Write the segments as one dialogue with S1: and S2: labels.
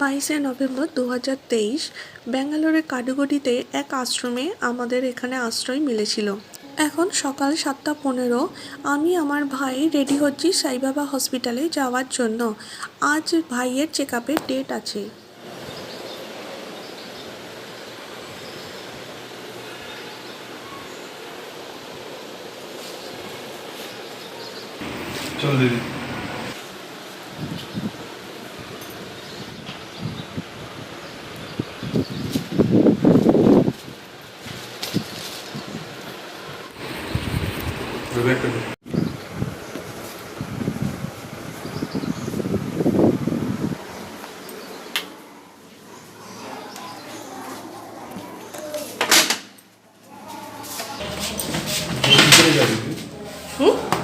S1: 22শে November 2023 ব্যাঙ্গালোরের কাডুগডিতে এক আশ্রমে আমাদের এখানে আশ্রয় মিলেছিল। এখন সকাল 7:15। আমি আমার ভাই রেডি হচ্ছি সাইবাবা হসপিটালে যাওয়ার জন্য। আজ ভাইয়ের চেকআপের ডেট আছে।
S2: চল দিদি।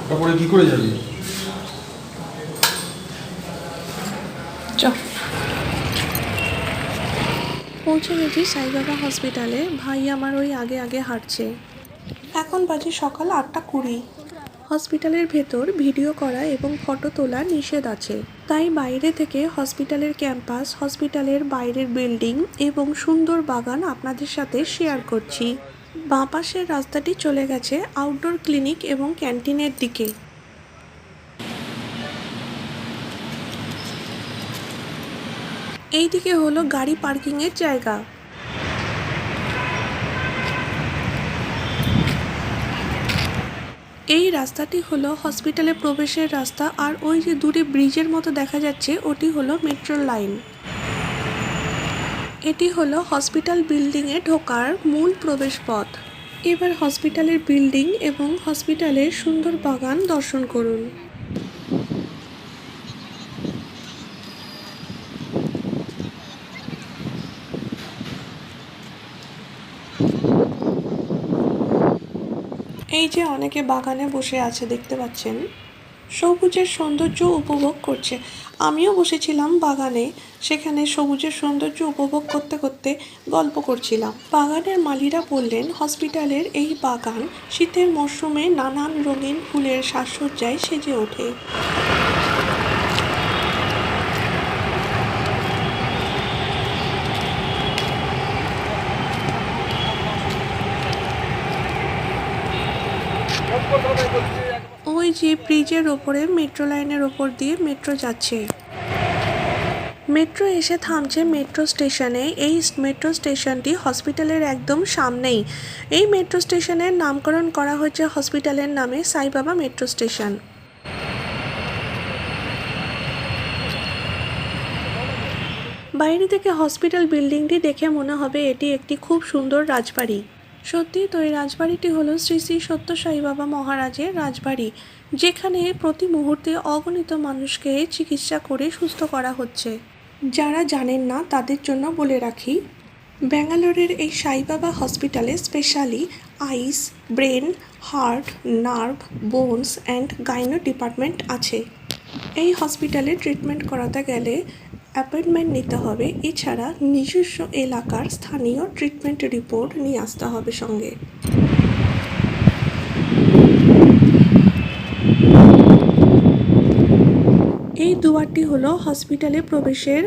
S2: তারপরে কি করে যাবি?
S1: পৌঁছে গেছি সাইবাবা হসপিটালে। ভাই আমার ওই আগে আগে হাঁটছে। এখন বাজে সকাল 8:20। হসপিটালের ভেতর ভিডিও করা এবং ফটো তোলা নিষেধ আছে, তাই বাইরে থেকে হসপিটালের ক্যাম্পাস, হসপিটালের বাইরের বিল্ডিং এবং সুন্দর বাগান আপনাদের সাথে শেয়ার করছি। বাঁ পাশের রাস্তাটি চলে গেছে আউটডোর ক্লিনিক এবং ক্যান্টিনের দিকে। এই দিকে হলো গাড়ি পার্কিংয়ের জায়গা। এই রাস্তাটি হলো হসপিটালে প্রবেশের রাস্তা, আর ওই যে দূরে ব্রিজের মতো দেখা যাচ্ছে ওটি হলো মেট্রো লাইন। এটি হলো হসপিটাল বিল্ডিংয়ে ঢোকার মূল প্রবেশ পথ। এবার হসপিটালের বিল্ডিং এবং হসপিটালের সুন্দর বাগান দর্শন করুন। এই যে অনেকে বাগানে বসে আছে দেখতে পাচ্ছেন, সবুজের সৌন্দর্য উপভোগ করছে। আমিও বসেছিলাম বাগানে, সেখানে সবুজের সৌন্দর্য উপভোগ করতে করতে গল্প করছিলাম। বাগানের মালিরা বললেন হসপিটালের এই বাগান শীতের মরশুমে নানান রঙিন ফুলের সাজসজ্জায় সেজে ওঠে। ওই যে ব্রিজের ওপরে মেট্রো লাইনের ওপর দিয়ে মেট্রো যাচ্ছে। মেট্রো এসে থামছে মেট্রো স্টেশনে। এই মেট্রো স্টেশনটি হসপিটালের একদম সামনেই। এই মেট্রো স্টেশনের নামকরণ করা হয়েছে হসপিটালের নামে, সাইবাবা মেট্রো স্টেশন। বাইরে থেকে হসপিটাল বিল্ডিংটি দেখে মনে হবে এটি একটি খুব সুন্দর রাজবাড়ি। সত্যি তো, এই রাজবাড়িটি হলো শ্রী শ্রী সত্য সাই বাবা মহারাজের রাজবাড়ি, যেখানে প্রতি মুহূর্তে অগণিত মানুষকে চিকিৎসা করে সুস্থ করা হচ্ছে। যারা জানেন না তাদের জন্য বলে রাখি, ব্যাঙ্গালোরের এই সাই বাবা হসপিটালে specially eyes, brain, heart, nerve, bones and gynae department আছে। এই হসপিটালে ট্রিটমেন্ট করাতে গেলে অ্যাপয়েন্টমেন্ট নিতে হবে। এছাড়া নিজস্ব এলাকার স্থানীয় ট্রিটমেন্ট রিপোর্ট নিয়ে আসতে হবে সঙ্গে। এই দুয়ারটি হলো হসপিটালে প্রবেশের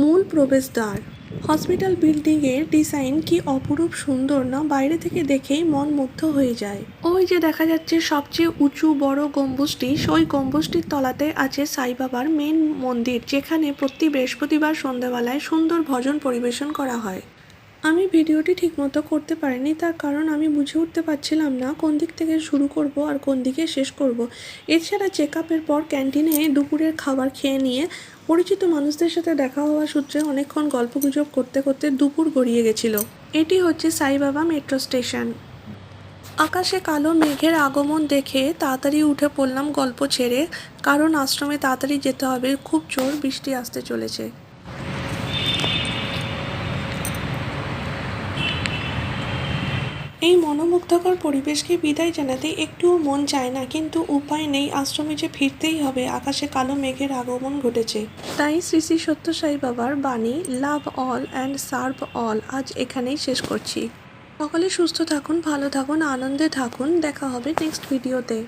S1: মূল প্রবেশদ্বার। হসপিটাল বিল্ডিংয়ের ডিজাইন কি অপরূপ সুন্দর না, বাইরে থেকে দেখেই মন মুগ্ধ হয়ে যায়। ওই যে দেখা যাচ্ছে সবচেয়ে উঁচু বড় গম্বুজটি, ওই গম্বুজটির তলাতে আছে সাই বাবার মেন মন্দির, যেখানে প্রতি বৃহস্পতিবার সন্ধ্যাবেলায় সুন্দর ভজন পরিবেশন করা হয়। আমি ভিডিওটি ঠিকমতো করতে পারিনি, তার কারণ আমি বুঝে উঠতে পারছিলাম না কোন দিক থেকে শুরু করব আর কোন দিকে শেষ করব। এছাড়া চেকআপের পর ক্যান্টিনে দুপুরের খাবার খেয়ে নিয়ে পরিচিত মানুষদের সাথে দেখা হওয়া সূত্রে অনেকক্ষণ গল্পগুজব করতে করতে দুপুর গড়িয়ে গেছিল। এটি হচ্ছে সাইবাবা মেট্রো স্টেশন। আকাশে কালো মেঘের আগমন দেখে তাড়াতাড়ি উঠে পড়লাম গল্প ছেড়ে, কারণ আশ্রমে তাড়াতাড়ি যেতে হবে, খুব জোর বৃষ্টি আসতে চলেছে। এই মনোমুগ্ধকর পরিবেশকে বিদায় জানাতে একটুও মন চায় না, কিন্তু উপায় নেই, আশ্রমে যে ফিরতেই হবে। আকাশে কালো মেঘের আগমন ঘটেছে, তাই শ্রী শ্রী সত্য সাই বাবার বাণী লাভ অল অ্যান্ড সার্ভ অল আজ এখানেই শেষ করছি। সকলে সুস্থ থাকুন, ভালো থাকুন, আনন্দে থাকুন। দেখা হবে নেক্সট ভিডিওতে।